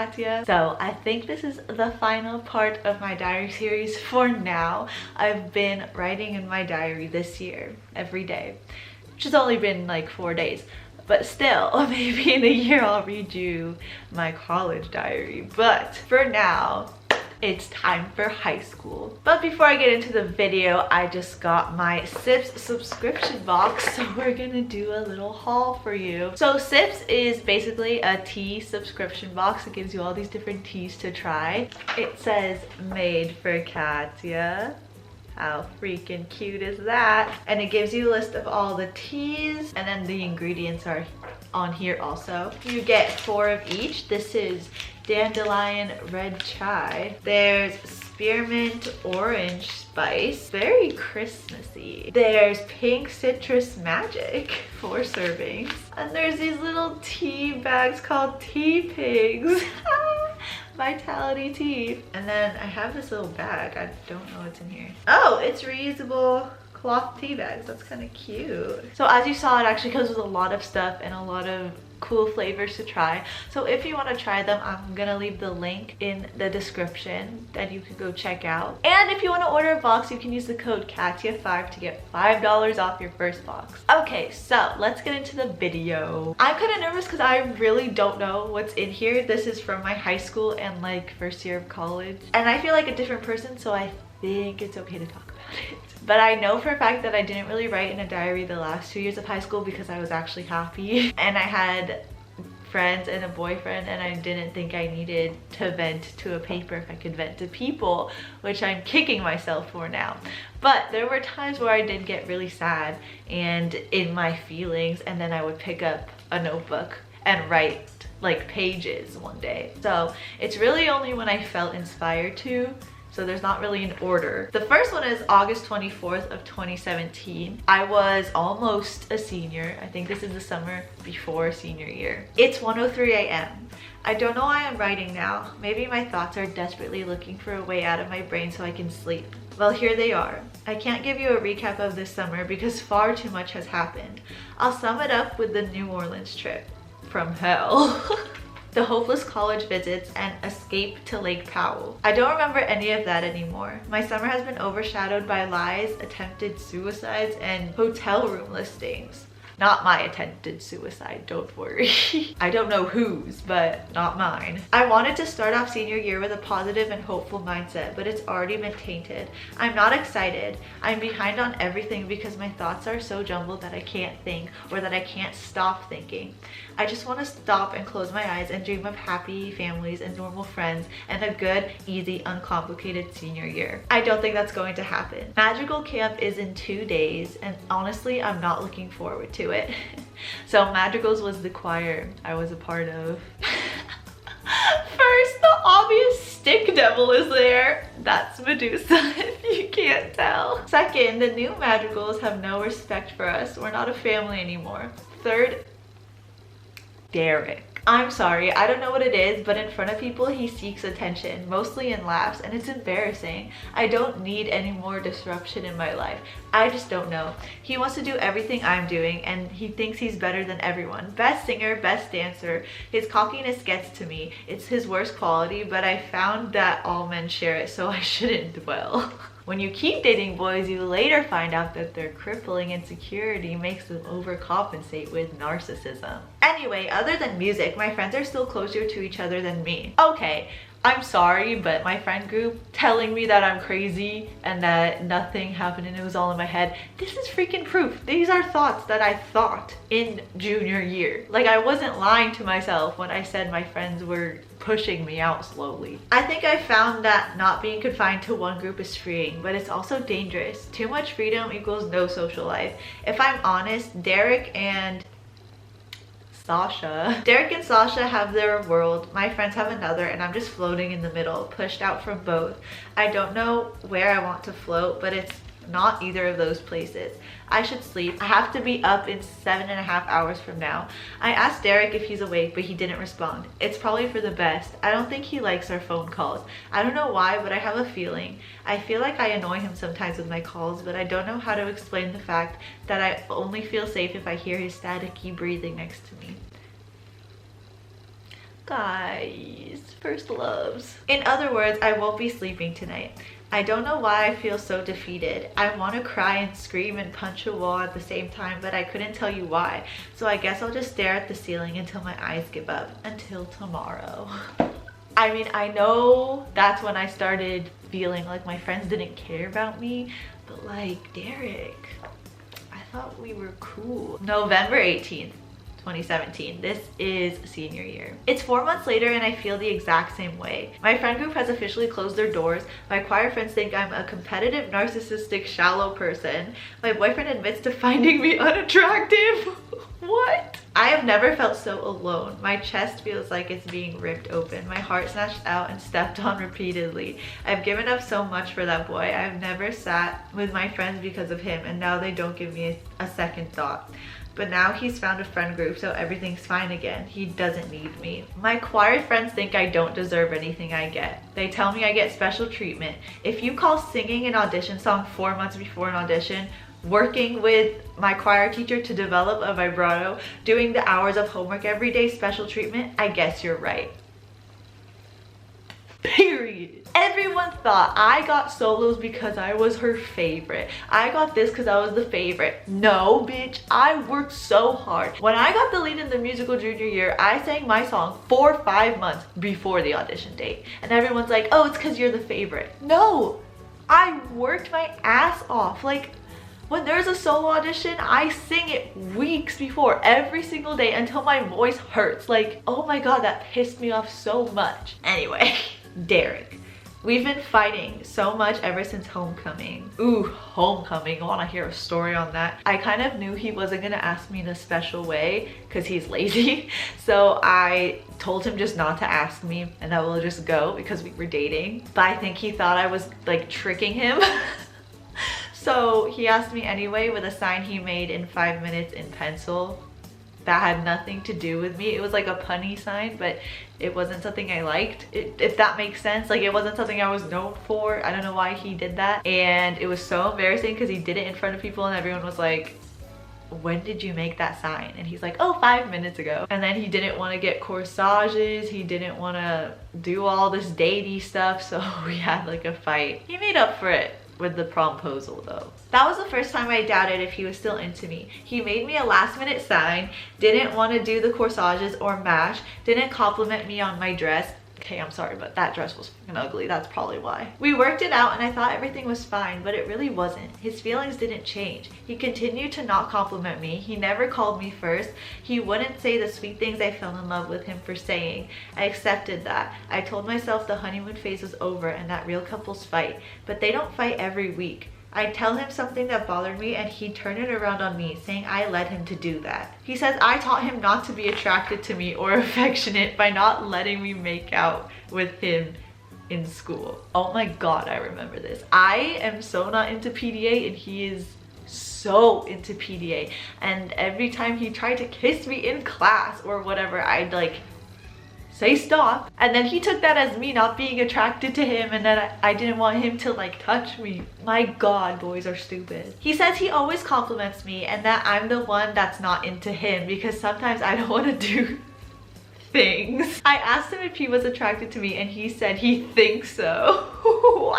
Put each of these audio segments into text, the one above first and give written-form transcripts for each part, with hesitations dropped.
Katya. So I think this is the final part of my diary series for now. I've been writing in my diary this year every day, which has only been like 4 days. But still, maybe in a year I'll read you my college diary. But for now, it's time for high school. But before I get into the video, I just got my Sips subscription box, so we're gonna do a little haul for you. So Sips is basically a tea subscription box. It gives you all these different teas to try. It says made for Katya. How freaking cute is that? And it gives you a list of all the teas, and then the ingredients are on here also. You get 4 of each. This is dandelion red chai. There's spearmint orange spice, very Christmassy. There's pink citrus magic, 4 servings. And there's these little tea bags called tea pigs. Vitality tea. And then I have this little bag. I don't know what's in here. Oh, it's reusable cloth tea bags. That's kind of cute. So as you saw, it actually comes with a lot of stuff and a lot of cool flavors to try. So if you want to try them, I'm gonna leave the link in the description that you can go check out. And if you want to order a box, you can use the code KATYA5 to get $5 off your first box. Okay, so let's get into the video. I'm kind of nervous because I really don't know what's in here. This is from my high school and like first year of college, and I feel like a different person, so I think it's okay to talk about it. But I know for a fact that I didn't really write in a diary the last 2 years of high school because I was actually happy and I had friends and a boyfriend, and I didn't think I needed to vent to a paper if I could vent to people, which I'm kicking myself for now. But there were times where I did get really sad and in my feelings, and then I would pick up a notebook and write like pages one day. So it's really only when I felt inspired to. So there's not really an order. The first one is August 24th of 2017. I was almost a senior. I think this is the summer before senior year. It's 1:03 a.m. I don't know why I'm writing now. Maybe my thoughts are desperately looking for a way out of my brain so I can sleep. Well, here they are. I can't give you a recap of this summer because far too much has happened. I'll sum it up with the New Orleans trip. From hell. The hopeless college visits, and escape to Lake Powell. I don't remember any of that anymore. My summer has been overshadowed by lies, attempted suicides, and hotel room listings. Not my attempted suicide, don't worry. I don't know whose, but not mine. I wanted to start off senior year with a positive and hopeful mindset, but it's already been tainted. I'm not excited. I'm behind on everything because my thoughts are so jumbled that I can't think, or that I can't stop thinking. I just want to stop and close my eyes and dream of happy families and normal friends and a good, easy, uncomplicated senior year. I don't think that's going to happen. Magical camp is in 2 days, and honestly, I'm not looking forward to it. So Madrigals was the choir I was a part of. First, the obvious stick devil is there. That's Medusa, if you can't tell. Second, the new Madrigals have no respect for us. We're not a family anymore. Third, Derek. I'm sorry, I don't know what it is, but in front of people he seeks attention, mostly in laughs, and it's embarrassing. I don't need any more disruption in my life. I just don't know. He wants to do everything I'm doing, and he thinks he's better than everyone. Best singer, best dancer. His cockiness gets to me. It's his worst quality, but I found that all men share it, so I shouldn't dwell. When you keep dating boys, you later find out that their crippling insecurity makes them overcompensate with narcissism. Anyway, other than music, my friends are still closer to each other than me. Okay, I'm sorry, but my friend group telling me that I'm crazy and that nothing happened and it was all in my head, this is freaking proof. These are thoughts that I thought in junior year. Like, I wasn't lying to myself when I said my friends were pushing me out slowly. I think I found that not being confined to one group is freeing, but it's also dangerous. Too much freedom equals no social life. If I'm honest, Derek and Sasha have their world, my friends have another, and I'm just floating in the middle, pushed out from both. I don't know where I want to float, but it's not either of those places. I should sleep. I have to be up in 7.5 hours from now. I asked Derek if he's awake, but he didn't respond. It's probably for the best. I don't think he likes our phone calls. I don't know why, but I have a feeling. I feel like I annoy him sometimes with my calls, but I don't know how to explain the fact that I only feel safe if I hear his staticky breathing next to me. Guys, first loves. In other words, I won't be sleeping tonight. I don't know why I feel so defeated. I want to cry and scream and punch a wall at the same time, but I couldn't tell you why. So I guess I'll just stare at the ceiling until my eyes give up. Until tomorrow. I mean, I know that's when I started feeling like my friends didn't care about me, but like, Derek, I thought we were cool. November 18th. 2017. This is senior year. It's 4 months later and I feel the exact same way. My friend group has officially closed their doors. My choir friends think I'm a competitive, narcissistic, shallow person. My boyfriend admits to finding me unattractive. What? I have never felt so alone. My chest feels like it's being ripped open. My heart snatched out and stepped on repeatedly. I've given up so much for that boy. I've never sat with my friends because of him, and now they don't give me a second thought. But now he's found a friend group, so everything's fine again. He doesn't need me. My choir friends think I don't deserve anything I get. They tell me I get special treatment. If you call singing an audition song 4 months before an audition, working with my choir teacher to develop a vibrato, doing the hours of homework every day special treatment, I guess you're right. Period. Everyone thought I got solos because I was her favorite. I got this because I was the favorite. No, bitch, I worked so hard. When I got the lead in the musical junior year, I sang my song 4 or 5 months before the audition date. And everyone's like, oh, it's because you're the favorite. No, I worked my ass off. Like, when there's a solo audition, I sing it weeks before, every single day until my voice hurts. Like, oh my God, that pissed me off so much. Anyway, Derek. We've been fighting so much ever since homecoming. Ooh, homecoming. I want to hear a story on that. I kind of knew he wasn't going to ask me in a special way because he's lazy. So I told him just not to ask me and that we'll just go because we were dating. But I think he thought I was like tricking him. So he asked me anyway with a sign he made in 5 minutes in pencil. That had nothing to do with me. It was like a punny sign, but it wasn't something I liked, if that makes sense. Like, it wasn't something I was known for. I don't know why he did that. And it was so embarrassing because he did it in front of people and everyone was like, when did you make that sign? And he's like, oh, 5 minutes ago. And then he didn't want to get corsages. He didn't want to do all this datey stuff. So we had like a fight. He made up for it with the promposal though. That was the first time I doubted if he was still into me. He made me a last minute sign, didn't want to do the corsages or mash, didn't compliment me on my dress. Okay, I'm sorry, but that dress was fucking ugly. That's probably why. We worked it out and I thought everything was fine, but it really wasn't. His feelings didn't change. He continued to not compliment me. He never called me first. He wouldn't say the sweet things I fell in love with him for saying. I accepted that. I told myself the honeymoon phase was over and that real couples fight, but they don't fight every week. I'd tell him something that bothered me and he'd turn it around on me, saying I led him to do that. He says I taught him not to be attracted to me or affectionate by not letting me make out with him in school. Oh my God, I remember this. I am so not into PDA and he is so into PDA. And every time he tried to kiss me in class or whatever, I'd like say stop, and then he took that as me not being attracted to him and that I didn't want him to like touch me. My God, boys are stupid. He says he always compliments me and that I'm the one that's not into him because sometimes I don't want to do things. I asked him if he was attracted to me and he said he thinks so.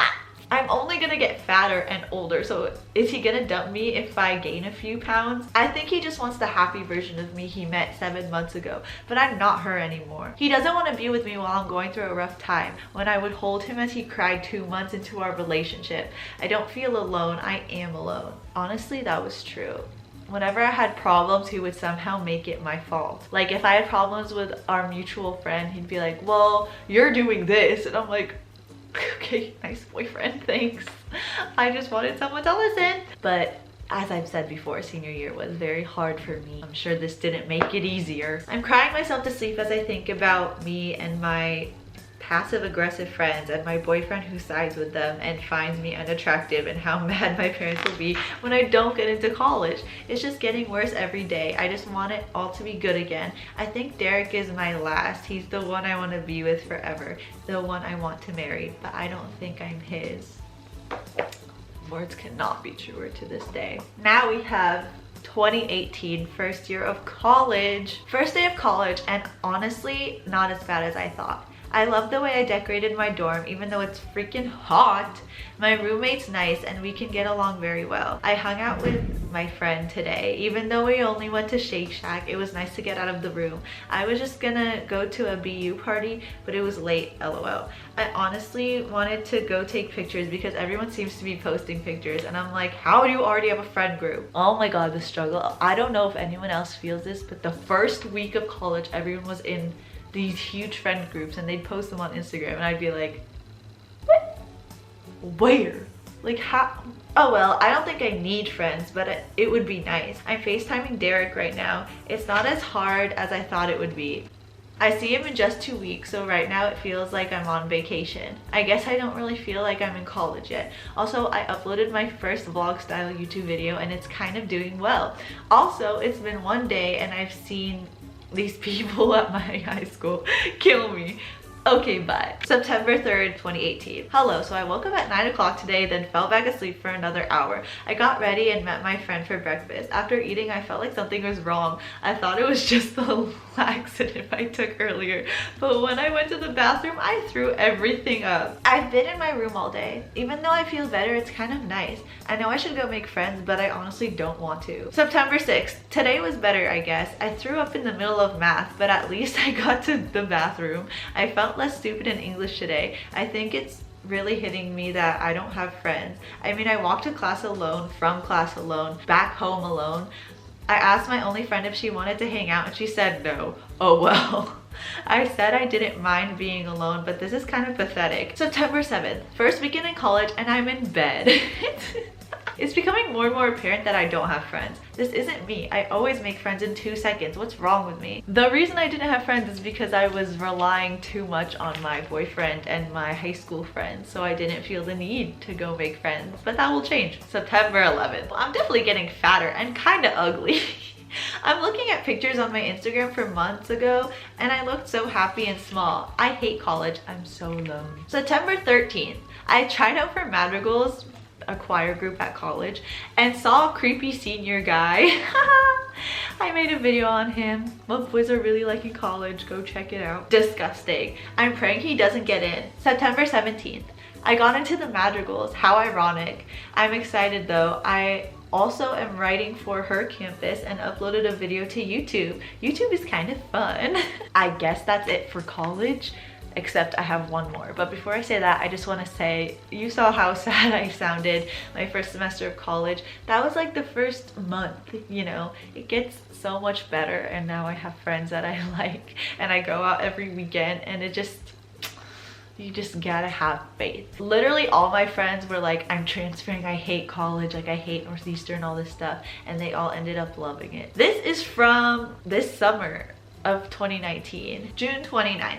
I'm only gonna get fatter and older, so is he gonna dump me if I gain a few pounds? I think he just wants the happy version of me he met 7 months ago, but I'm not her anymore. He doesn't want to be with me while I'm going through a rough time, when I would hold him as he cried 2 months into our relationship. I don't feel alone, I am alone. Honestly, that was true. Whenever I had problems, he would somehow make it my fault. Like if I had problems with our mutual friend, he'd be like, well, you're doing this, and I'm like, okay, nice boyfriend, thanks. I just wanted someone to listen. But as I've said before, senior year was very hard for me. I'm sure this didn't make it easier. I'm crying myself to sleep as I think about me and my passive aggressive friends and my boyfriend who sides with them and finds me unattractive and how mad my parents will be when I don't get into college. It's just getting worse every day. I just want it all to be good again. I think Derek is my last. He's the one I want to be with forever, the one I want to marry, but I don't think I'm his. Words cannot be truer to this day. Now we have 2018, first year of college. First day of college, and honestly, not as bad as I thought. I love the way I decorated my dorm, even though it's freaking hot. My roommate's nice and we can get along very well. I hung out with my friend today. Even though we only went to Shake Shack, it was nice to get out of the room. I was just gonna go to a BU party, but it was late, lol. I honestly wanted to go take pictures because everyone seems to be posting pictures, and I'm like, how do you already have a friend group? Oh my god, the struggle. I don't know if anyone else feels this, but the first week of college, everyone was in these huge friend groups and they'd post them on Instagram, and I'd be like, what? Where? Like, how? Oh well, I don't think I need friends, but it would be nice. I'm FaceTiming Derek right now. It's not as hard as I thought it would be. I see him in just 2 weeks, so right now it feels like I'm on vacation. I guess I don't really feel like I'm in college yet. Also, I uploaded my first vlog style YouTube video and it's kind of doing well. Also, it's been 1 day and I've seen these people at my high school kill me. Okay, bye. September 3rd, 2018. Hello, so I woke up at 9 o'clock today, then fell back asleep for another hour. I got ready and met my friend for breakfast. After eating, I felt like something was wrong. I thought it was just the laxative I took earlier, but when I went to the bathroom, I threw everything up. I've been in my room all day. Even though I feel better, it's kind of nice. I know I should go make friends, but I honestly don't want to. September 6th. Today was better, I guess. I threw up in the middle of math, but at least I got to the bathroom. I felt less stupid in English today. I think it's really hitting me that I don't have friends. I mean, I walked to class alone, from class alone, back home alone. I asked my only friend if she wanted to hang out and she said no. Oh well. I said I didn't mind being alone, but this is kind of pathetic. September 7th, first weekend in college and I'm in bed. It's becoming more and more apparent that I don't have friends. This isn't me. I always make friends in 2 seconds. What's wrong with me? The reason I didn't have friends is because I was relying too much on my boyfriend and my high school friends, so I didn't feel the need to go make friends. But that will change. September 11th. I'm definitely getting fatter and kind of ugly. I'm looking at pictures on my Instagram from months ago and I looked so happy and small. I hate college. I'm so lonely. September 13th. I tried out for Madrigals, a choir group at college, and saw a creepy senior guy. I made a video on him. What boys are really like in college, go check it out. Disgusting. I'm praying he doesn't get in. September 17th. I got into the Madrigals. How ironic. I'm excited though. I also am writing for her campus and uploaded a video to YouTube. YouTube is kind of fun. I guess that's it for college. Except I have one more. But before I say that, I just want to say, you saw how sad I sounded my first semester of college. That was like the first month, you know. It gets so much better and now I have friends that I like and I go out every weekend and it just, you just gotta have faith. Literally all my friends were like, I'm transferring, I hate college, like I hate Northeastern, all this stuff, and they all ended up loving it. This is from this summer of 2019, June 29th.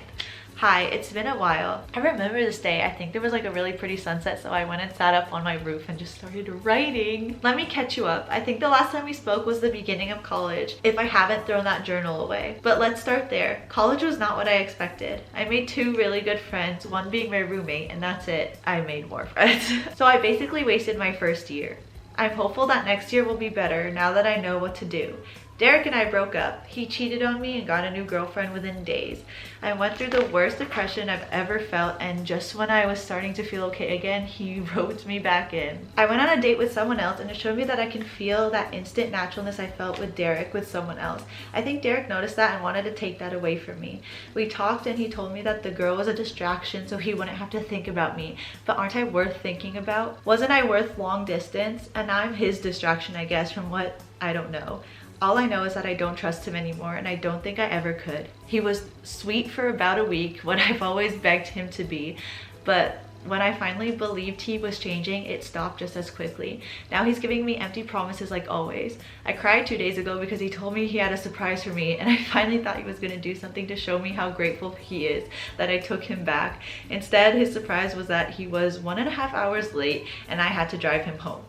Hi, it's been a while. I remember this day. I think there was like a really pretty sunset, so I went and sat up on my roof and just started writing. Let me catch you up. I think the last time we spoke was the beginning of college, if I haven't thrown that journal away. But let's start there. College was not what I expected. I made 2 really good friends, one being my roommate, and that's it. I made more friends. So I basically wasted my first year. I'm hopeful that next year will be better now that I know what to do. Derek and I broke up. He cheated on me and got a new girlfriend within days. I went through the worst depression I've ever felt, and just when I was starting to feel okay again, he roped me back in. I went on a date with someone else and it showed me that I can feel that instant naturalness I felt with Derek with someone else. I think Derek noticed that and wanted to take that away from me. We talked and he told me that the girl was a distraction so he wouldn't have to think about me. But aren't I worth thinking about? Wasn't I worth long distance? And I'm his distraction, I guess, from what I don't know. All I know is that I don't trust him anymore and I don't think I ever could. He was sweet for about a week, what I've always begged him to be, but when I finally believed he was changing, it stopped just as quickly. Now he's giving me empty promises like always. I cried 2 days ago because he told me he had a surprise for me and I finally thought he was gonna do something to show me how grateful he is that I took him back. Instead, his surprise was that he was 1.5 hours late and I had to drive him home.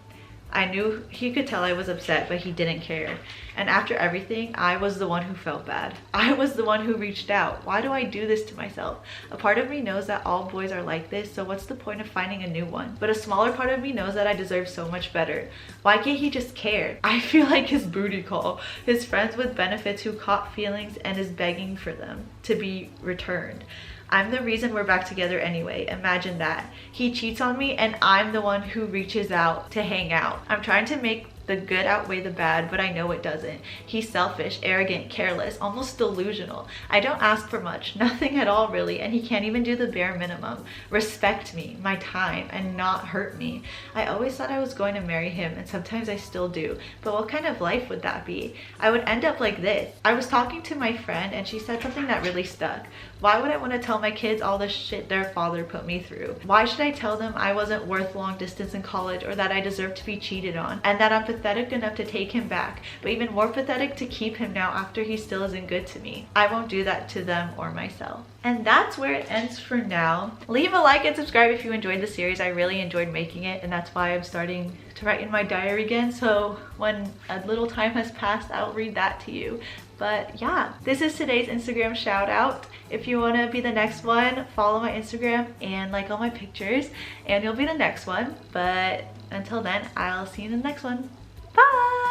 I knew he could tell I was upset, but he didn't care. And after everything, I was the one who felt bad. I was the one who reached out. Why do I do this to myself? A part of me knows that all boys are like this, so what's the point of finding a new one? But a smaller part of me knows that I deserve so much better. Why can't he just care? I feel like his booty call, his friends with benefits who caught feelings and is begging for them to be returned. I'm the reason we're back together anyway. Imagine that. He cheats on me and I'm the one who reaches out to hang out. I'm trying to make the good outweigh the bad, but I know it doesn't. He's selfish, arrogant, careless, almost delusional. I don't ask for much, nothing at all really, and he can't even do the bare minimum. Respect me, my time, and not hurt me. I always thought I was going to marry him, and sometimes I still do, but what kind of life would that be? I would end up like this. I was talking to my friend and she said something that really stuck. Why would I want to tell my kids all the shit their father put me through? Why should I tell them I wasn't worth long distance in college, or that I deserve to be cheated on, and that I'm pathetic enough to take him back, but even more pathetic to keep him now after he still isn't good to me? I won't do that to them or myself. And that's where it ends for now. Leave a like and subscribe if you enjoyed the series. I really enjoyed making it, and that's why I'm starting to write in my diary again, so when a little time has passed, I'll read that to you. But yeah, this is today's Instagram shout out. If you want to be the next one, follow my Instagram and like all my pictures and you'll be the next one. But until then, I'll see you in the next one. Bye!